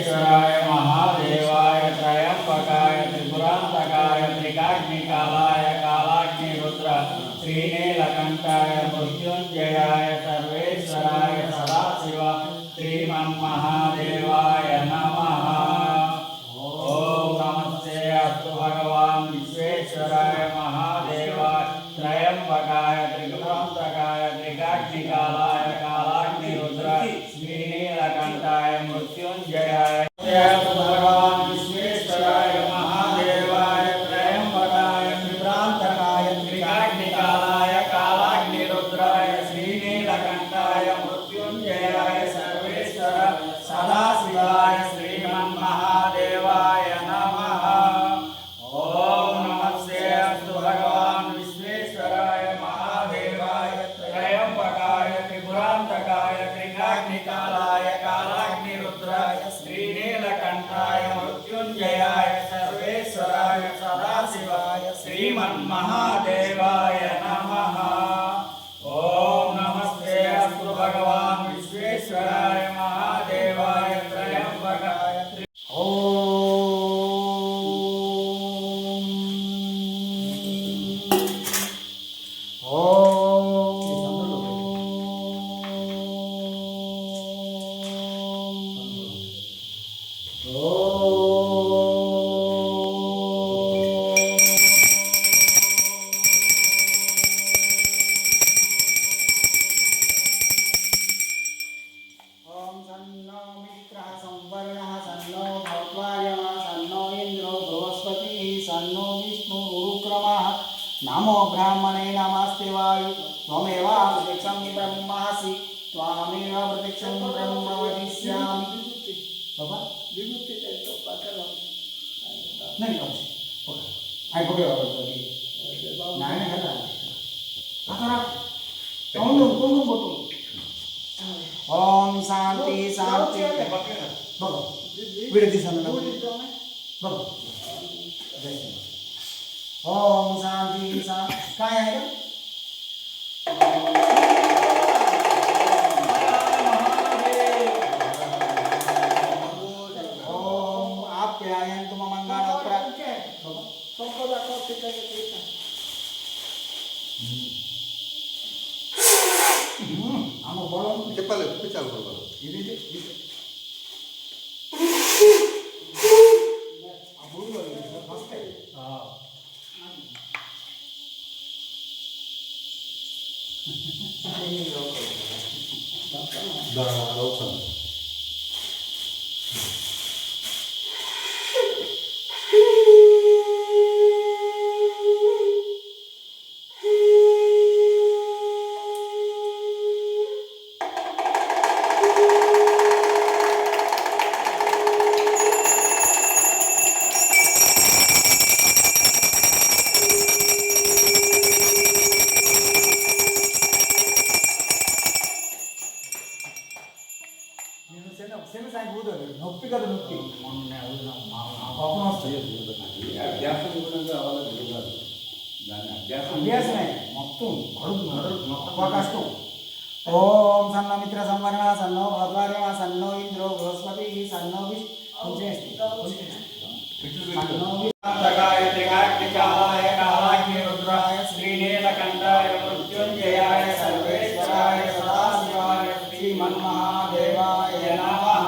सर्वेश्वराय महादेवाय त्रयंबकाय त्रिपुरांतकाय त्रिकाग्निकालाय कालाग्निरुद्र श्रीनीलकंठाय मृत्युंजयाय सर्वेश्वराय सदाशिव श्रीमन्महादेवाय नमः। ओम नमस्ते अस्तु भगवान विश्वेश्वराय महादेवाय त्रयंबकाय त्रिपुरांतकाय त्रिकाग्निकालाय कालाग्निरुद्र श्रीनीलकंठाय मृत्युंजयाय भगवान विश्वेश्वराय महादेवाय त्रयंबकाय त्रिपुरांतकाय त्रिकाग्निकालाय कालाग्निरुद्राय श्रीनीलकंठाय मृत्युंजयाय सर्वेश्वर सदाशिवाय श्रीमन्महादेवाय नमः। ओम नमस्ते अस्तु भगवान विश्वेश्वराय महादेवाय त्रयंबकाय त्रिपुरांतकाय त्रिकाग्निकालाय कालाग्निरुद्राय श्रीनीलकंठाय मृत्युंजयाय सर्वेश्वराय सदाशिवाय श्रीमन्महादेवाय नमः। ओम नमस्ते अस्तु भगवान विश्वेश्वराय महादेवाय त्रयंबकाय ओम सन्नो मित्रः संवर्णः सन्नो भौत्वायमः सन्नो इन्द्रो बृहस्पतिः सन्नो विष्णुरुक्रमः। नमो ब्राह्मणे नमस्ते वायु त्वमेव प्रत्यक्षं ब्रह्मासि त्वामेव प्रत्यक्षं ब्रह्म वदिष्यामि। बाबा नहीं कौन आई पकड़ो नहीं नहीं है आखरा कौन बोलो ओम शांति शांति बाबा विड़ती सन बाबा ओम शांति शांति काय है ओम आप्यायन्तु मम मंगलप्र हम बोलो చెప్పాలి చాలు బాబా ఇది అబూలో ఫస్ట్ అవసరం सेम साइड बूदो नొప్పి కదా నొప్పి మొన్న పాపం వస్తుంది అభ్యాసం కూడా కావాలి కాదు దాని అభ్యాసమే మొత్తం కడుపు మొత్తం కష్టం ఓం సన్న మిత్ర సంవరణ సన్నో భద్వార్య సన్నో ఇంద్రో బృహస్పతి సన్నో त्रिकाग्निकालाय त्रिकाग्निकालाय कालाग्निरुद्राय श्रीनीलकंठाय मृत्युंजयाय सर्वेश्वराय सदाशिवाय श्रीमन्महादेवाय नमः।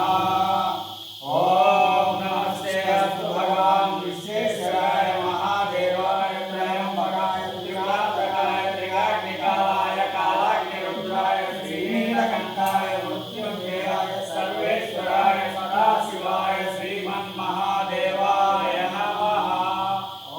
ओम नमस्ते अस्तु भगवान विश्वेश्वराय महादेवाय त्रयंबकाय त्रिपुरांतकाय त्रिकाग्निकालाय कालाग्निरुद्राय श्रीनीलकंठाय मृत्युंजयाय सर्वेश्वराय सदाशिवाय श्रीमन्महादेवाय नमः।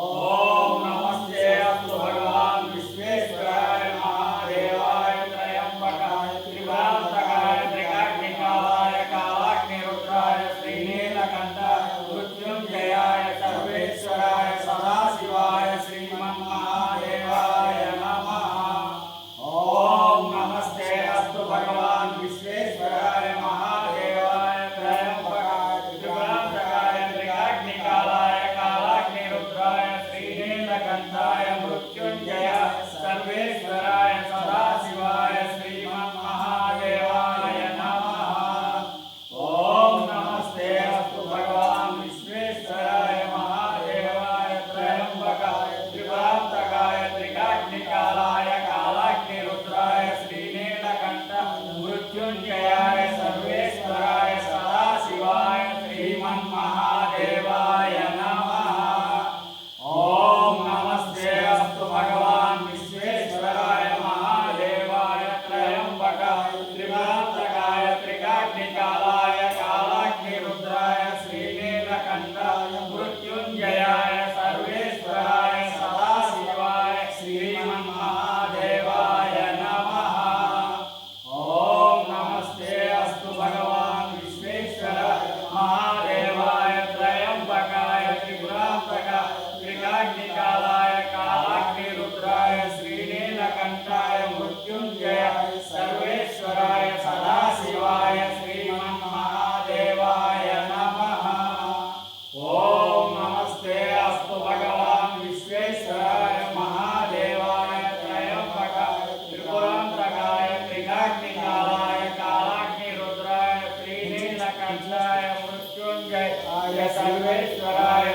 ओम नमस्ते अस्तु भगवान विश्वेश्वराय महादेवाय त्रयंबकाय त्रिपुरांतकाय त्रिकाग्निकालाय कालाग्निरुद्राय श्रीनीलकंठाय मृत्युंजयाय सर्वेश्वराय सदाशिवाय श्रीमन्महादेवाय नमः। ओम नमस्ते अस्तु भगवान विश्वेश्वराय महादेवाय त्रयंबकाय त्रिपुरांतकाय त्रिकाग्निकालाय कालाग्निरुद्राय श्रीनीलकंठाय मृत्युंजयाय सर्वेश्वराय सदाशिवाय श्रीमन्महादेवाय नमः। ओम नमस्ते सर्वेश्वराय